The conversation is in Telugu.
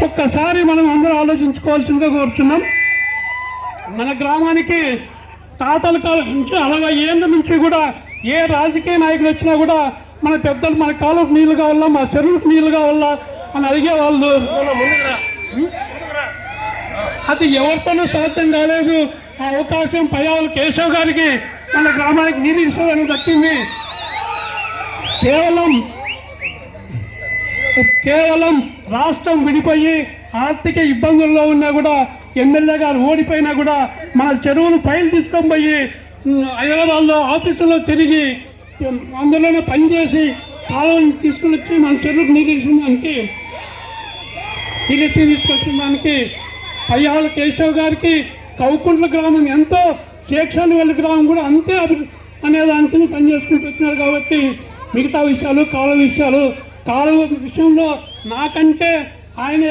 ఒక్కసారి మనం అందరూ ఆలోచించుకోవాల్సిందిగా కోరుతున్నాం. మన గ్రామానికి తాతల కాలం నుంచి 60 ఏళ్ళ నుంచి కూడా ఏ రాజకీయ నాయకులు వచ్చినా కూడా మన పెద్దలు మన కాలువకు నీళ్లు కావాలా, మా చెరువులకు నీళ్లు కావాలా అని అడిగేవాళ్ళు. అది ఎవరితోనూ సాధ్యం కాలేదు. ఆ అవకాశం పయ్యావుల కేశవ్ గారికి మన గ్రామానికి నీరు ఇచ్చేదని దక్కింది. కేవలం రాష్ట్రం విడిపోయి ఆర్థిక ఇబ్బందుల్లో ఉన్నా కూడా, ఎమ్మెల్యే గారు ఓడిపోయినా కూడా మన చెరువులు ఫైల్ తీసుకొని పోయి హైదరాబాద్లో ఆఫీసులో తిరిగి అందులోనే పనిచేసి కాలువని తీసుకుని వచ్చి మన చెరువుకు నీళ్ళు తీసుకొచ్చిన దానికి పయ్యావుల కేశవ్ గారికి కౌకుంట్ల గ్రామం ఎంతో, శేక్షానివల్లి గ్రామం కూడా అంతే అనేదానికి పనిచేసుకుంటూ వచ్చినారు. కాబట్టి మిగతా విషయాలు కాలువ విషయంలో నాకంటే ఆయన